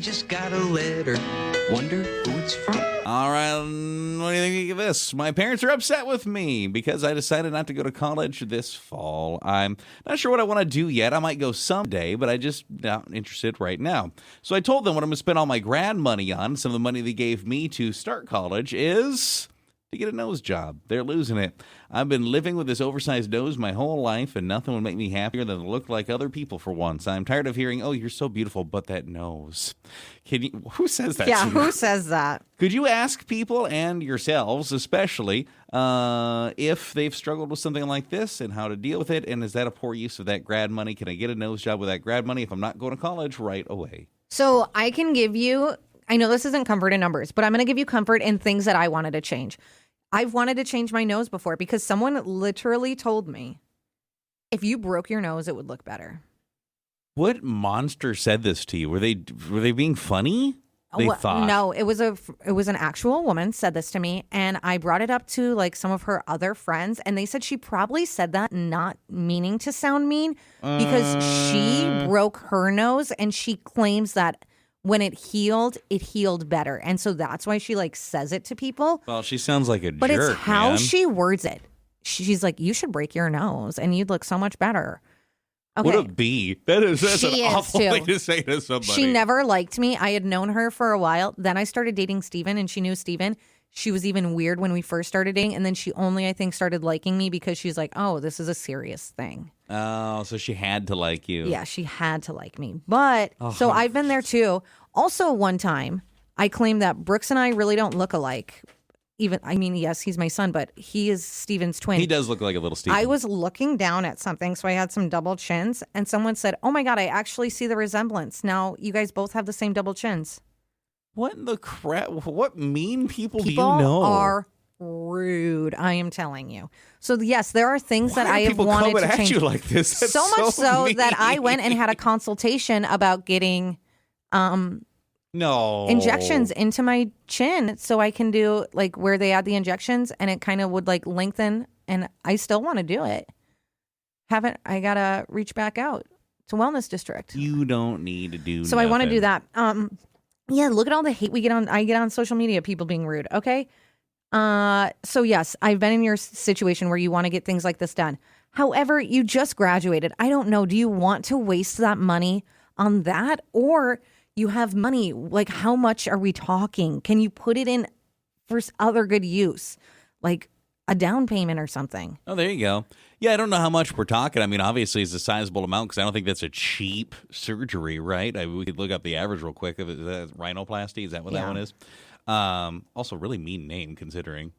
just got a letter. Wonder who it's from. All right, what do you think of this? My parents are upset with me because I decided not to go to college this fall. I'm not sure what I want to do yet. I might go someday, but I just not interested right now. So I told them what I'm going to spend all my grad money on. Some of the money they gave me to start college is to get a nose job. They're losing it. I've been living with this oversized nose my whole life, and nothing would make me happier than to look like other people for once. I'm tired of hearing, "Oh, you're so beautiful, but that nose." Who says that? Yeah, to you? who says that? Could you ask people, and yourselves especially, if they've struggled with something like this and how to deal with it? And is that a poor use of that grad money? Can I get a nose job with that grad money if I'm not going to college right away? So I can give you, I know this isn't comfort in numbers, but I'm going to give you comfort in things that I wanted to change. I've wanted to change my nose before because someone literally told me if you broke your nose, it would look better. What monster said this to you? Were they being funny? They thought. No, it was an actual woman said this to me, and I brought it up to like some of her other friends, and they said she probably said that not meaning to sound mean because she broke her nose, and she claims that when it healed better, and so that's why she like says it to people. Well, she sounds like a jerk, but it's how man. she words it. She's like, you should break your nose, and you'd look so much better. Okay. What a bee. That's She an is, awful too. way to say to somebody. She never liked me. I had known her for a while. Then I started dating Steven, and she knew Steven. She was even weird when we first started dating. And then she only, I think, started liking me because she's like, oh, this is a serious thing. Oh, so she had to like you. Yeah, she had to like me. But so I've been there too. Also, one time I claimed that Brooks and I really don't look alike. Even, I mean, yes, he's my son, but he is Steven's twin. He does look like a little Steven. I was looking down at something, so I had some double chins, and someone said, oh my God, I actually see the resemblance. Now you guys both have the same double chins. What in the crap? What mean people do you People know? are rude, I am telling you. So yes, there are things that I have people wanted coming to at change. you like this? That's so much so mean. that I went and had a consultation about getting No. injections into my chin so I can do like where they add the injections and it kind of would like lengthen, and I still want to do it. I gotta reach back out to Wellness District. You don't need to do So I want to do nothing. that. Yeah, look at all the hate I get on social media, people being rude. Okay. So yes, I've been in your situation where you want to get things like this done. However, you just graduated. I don't know. Do you want to waste that money on that, or you have money? Like, how much are we talking? Can you put it in for other good use, like a down payment or something? Oh, there you go. Yeah, I don't know how much we're talking. I mean, obviously, it's a sizable amount because I don't think that's a cheap surgery, right? We could look up the average real quick. Is that rhinoplasty? Is that what that Yeah. one is? Also, really mean name considering.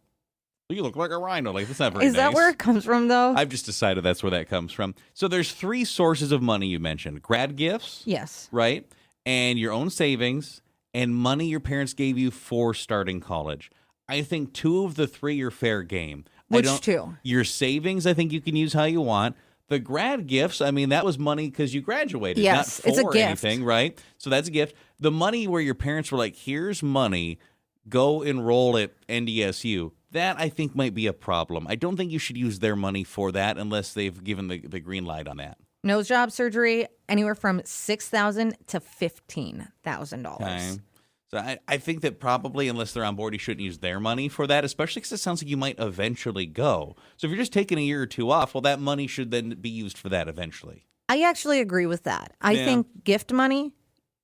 You look like a rhino. Like, that's not very Is that nice. where it comes from, though? I've just decided that's where that comes from. So there's three sources of money you mentioned. Grad gifts, Yes. right? And your own savings and money your parents gave you for starting college. I think two of the three are fair game. Which two? Your savings, I think you can use how you want. The grad gifts, I mean, that was money because you graduated, Yes, not it's a for gift. anything, right? So that's a gift. The money where your parents were like, here's money, go enroll at NDSU. That, I think, might be a problem. I don't think you should use their money for that unless they've given the green light on that. Nose job surgery, anywhere from $6,000 to $15,000. Okay. So I think that probably, unless they're on board, you shouldn't use their money for that, especially because it sounds like you might eventually go. So if you're just taking a year or two off, well, that money should then be used for that eventually. I actually agree with that. I Yeah. think gift money,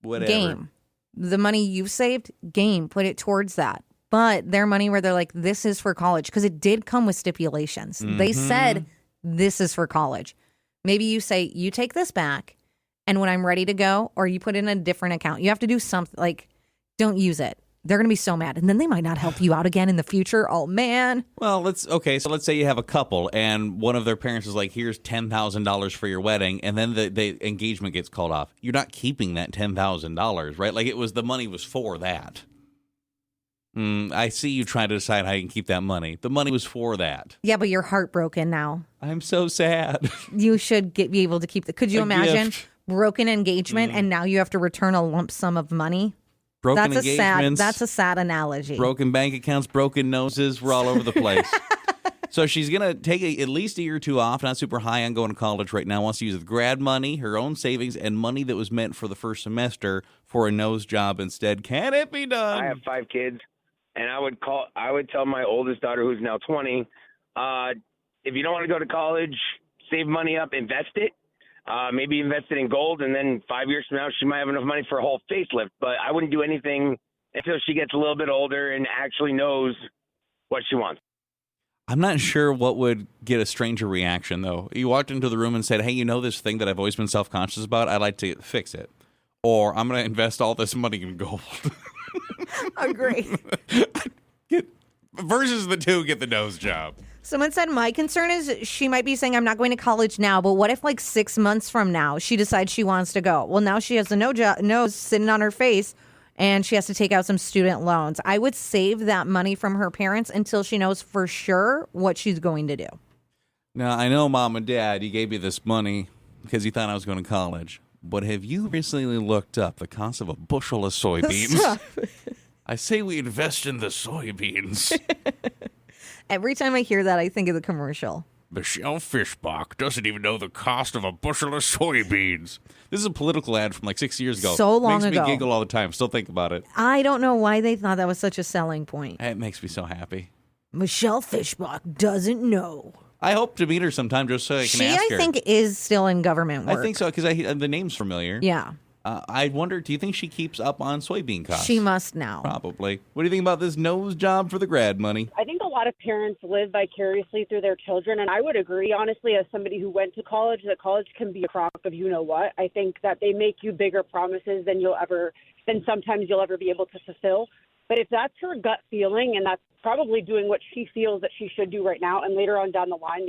Whatever. game. The money you've saved, game, put it towards that. But their money where they're like, this is for college, because it did come with stipulations. They said, this is for college. Maybe you say, you take this back, and when I'm ready to go, or you put it in a different account. You have to do something, like, don't use it. They're going to be so mad. And then they might not help you out again in the future. Oh, man. Well, let's say you have a couple, and one of their parents is like, here's $10,000 for your wedding, and then the engagement gets called off. You're not keeping that $10,000, right? Like, the money was for that. I see you trying to decide how you can keep that money. The money was for that. Yeah, but you're heartbroken now. I'm so sad. You should be able to keep the. Could you A imagine gift. broken engagement and now you have to return a lump sum of money? Broken That's engagements, a sad analogy. broken bank accounts, broken noses. We're all over the place. So she's going to take at least a year or two off, not super high on going to college right now, wants to use the grad money, her own savings, and money that was meant for the first semester for a nose job instead. Can it be done? I have 5 kids, and I would tell my oldest daughter, who's now 20, if you don't want to go to college, save money up, invest it. Maybe invest it in gold, and then 5 years from now, she might have enough money for a whole facelift. But I wouldn't do anything until she gets a little bit older and actually knows what she wants. I'm not sure what would get a stranger reaction, though. You walked into the room and said, hey, you know this thing that I've always been self-conscious about? I'd like to fix it. Or I'm going to invest all this money in gold. Agree. Versus the two, get the nose job. Someone said, my concern is she might be saying, I'm not going to college now, but what if like 6 months from now she decides she wants to go? Well, now she has a nose sitting on her face and she has to take out some student loans. I would save that money from her parents until she knows for sure what she's going to do. Now, I know, Mom and Dad, you gave me this money because you thought I was going to college. But have you recently looked up the cost of a bushel of soybeans? I say we invest in the soybeans. Every time I hear that, I think of the commercial. Michelle Fischbach doesn't even know the cost of a bushel of soybeans. This is a political ad from like 6 years ago. So long ago. Makes ago. me giggle all the time. Still think about it. I don't know why they thought that was such a selling point. It makes me so happy. Michelle Fischbach doesn't know. I hope to meet her sometime just so I can She, ask her. I think, is still in government work. I think so because the name's familiar. Yeah. I wonder, do you think she keeps up on soybean costs? She must now. Probably. What do you think about this nose job for the grad money? I think a lot of parents live vicariously through their children, and I would agree, honestly, as somebody who went to college, that college can be a crock of you-know-what. I think that they make you bigger promises than sometimes you'll ever be able to fulfill. But if that's her gut feeling, and that's probably doing what she feels that she should do right now, and later on down the line,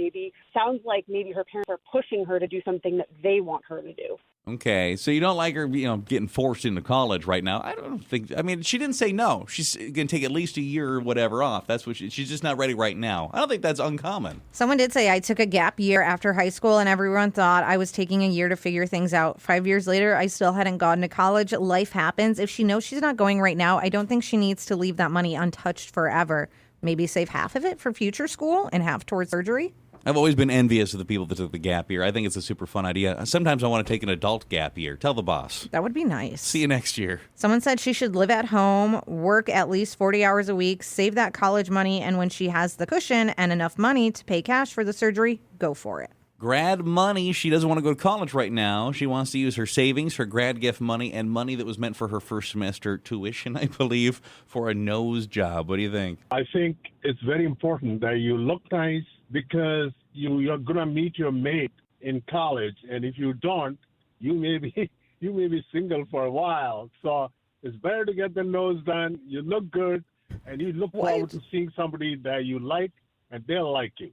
sounds like maybe her parents are pushing her to do something that they want her to do. Okay, so you don't like her, getting forced into college right now. I don't think. I mean, she didn't say no. She's going to take at least a year or whatever off. That's what she's just not ready right now. I don't think that's uncommon. Someone did say I took a gap year after high school, and everyone thought I was taking a year to figure things out. 5 years later, I still hadn't gone to college. Life happens. If she knows she's not going right now, I don't think she needs to leave that money untouched forever. Maybe save half of it for future school and half towards surgery. I've always been envious of the people that took the gap year. I think it's a super fun idea. Sometimes I want to take an adult gap year. Tell the boss. That would be nice. See you next year. Someone said she should live at home, work at least 40 hours a week, save that college money, and when she has the cushion and enough money to pay cash for the surgery, go for it. Grad money. She doesn't want to go to college right now. She wants to use her savings, her grad gift money, and money that was meant for her first semester tuition, I believe, for a nose job. What do you think? I think it's very important that you look nice because you're going to meet your mate in college. And if you don't, you may be single for a while. So it's better to get the nose done. You look good, and you look forward to seeing somebody that you like, and they'll like you.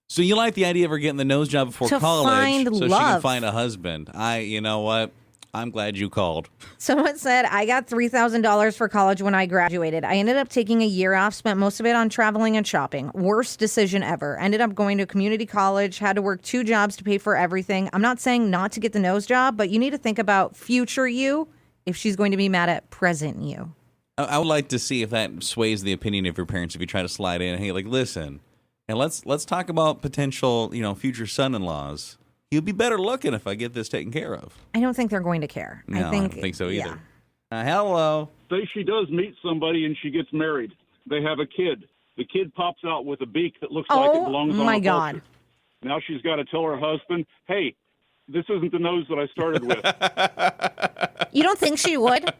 So you like the idea of her getting the nose job before To college find so she can love. find a husband. You know what? I'm glad you called. Someone said, I got $3,000 for college when I graduated. I ended up taking a year off, spent most of it on traveling and shopping. Worst decision ever. Ended up going to community college, had to work 2 jobs to pay for everything. I'm not saying not to get the nose job, but you need to think about future you if she's going to be mad at present you. I would like to see if that sways the opinion of your parents if you try to slide in. Hey, listen, and let's talk about potential, future son-in-laws. You'll be better looking if I get this taken care of. I don't think they're going to care. No, I don't think so either. Yeah. Hello. Say she does meet somebody and she gets married. They have a kid. The kid pops out with a beak that looks like it belongs on my a God. vulture. Now she's got to tell her husband, hey, this isn't the nose that I started with. You don't think she would?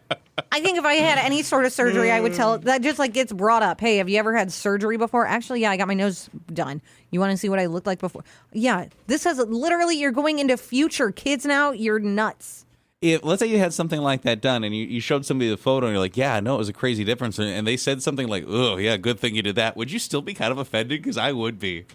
I think if I had any sort of surgery, I would tell that just gets brought up. Hey, have you ever had surgery before? Actually, yeah, I got my nose done. You want to see what I looked like before? Yeah, this has literally, you're going into future kids now. You're nuts. If let's say you had something like that done and you showed somebody the photo and you're like, yeah, no, it was a crazy difference. And they said something like, oh, yeah, good thing you did that. Would you still be kind of offended? Because I would be.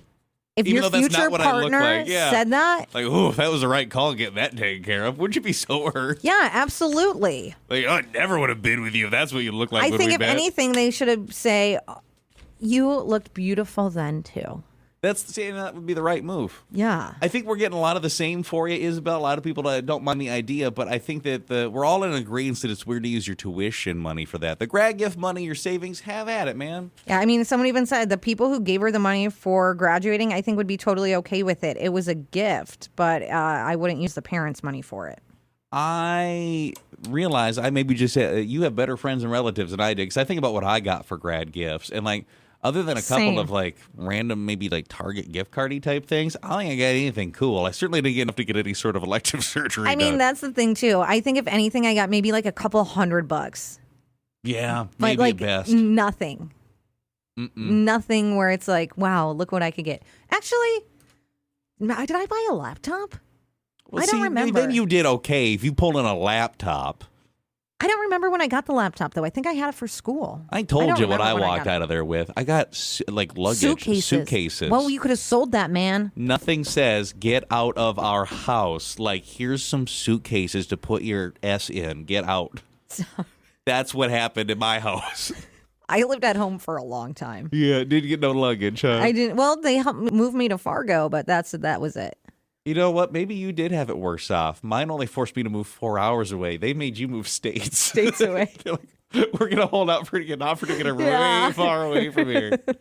If Even your though that's future not what I look partner like. Yeah. said that, Like, oh, that was the right call getting that taken care of. Would you be so hurt? yeah, absolutely. Like, I never would have been with you if that's what you look like I when think we if met. anything, they should have say, you looked beautiful then too. That would be the right move. Yeah. I think we're getting a lot of the same for you, Isabel. A lot of people don't mind the idea, but I think that we're all in agreement that it's weird to use your tuition money for that. The grad gift money, your savings, have at it, man. Yeah, I mean, someone even said the people who gave her the money for graduating, I think would be totally okay with it. It was a gift, but I wouldn't use the parents' money for it. I realize I maybe just you have better friends and relatives than I did, because I think about what I got for grad gifts, and like, other than a couple Same. of like random, maybe like Target gift cardy type things, I don't think I got anything cool. I certainly didn't get enough to get any sort of elective surgery I mean, done. that's the thing too. I think if anything, I got maybe like a couple $100. Yeah, But maybe like at best. nothing. Mm-mm. Nothing where it's like, wow, look what I could get. Actually, did I buy a laptop? Well, I don't see, remember. Then you did okay if you pulled in a laptop. I don't remember when I got the laptop, though. I think I had it for school. I told don't you what remember I when walked got out it. of there with. I got like luggage, suitcases. Well, you could have sold that, man. Nothing says get out of our house. Like, here's some suitcases to put your S in. Get out. That's what happened in my house. I lived at home for a long time. Yeah, didn't get no luggage, huh? I didn't. Well, they helped move me to Fargo, but that was it. You know what? Maybe you did have it worse off. Mine only forced me to move 4 hours away. They made you move states. States away. They're like, we're going to hold out for you an offer to get Yeah. way far away from here.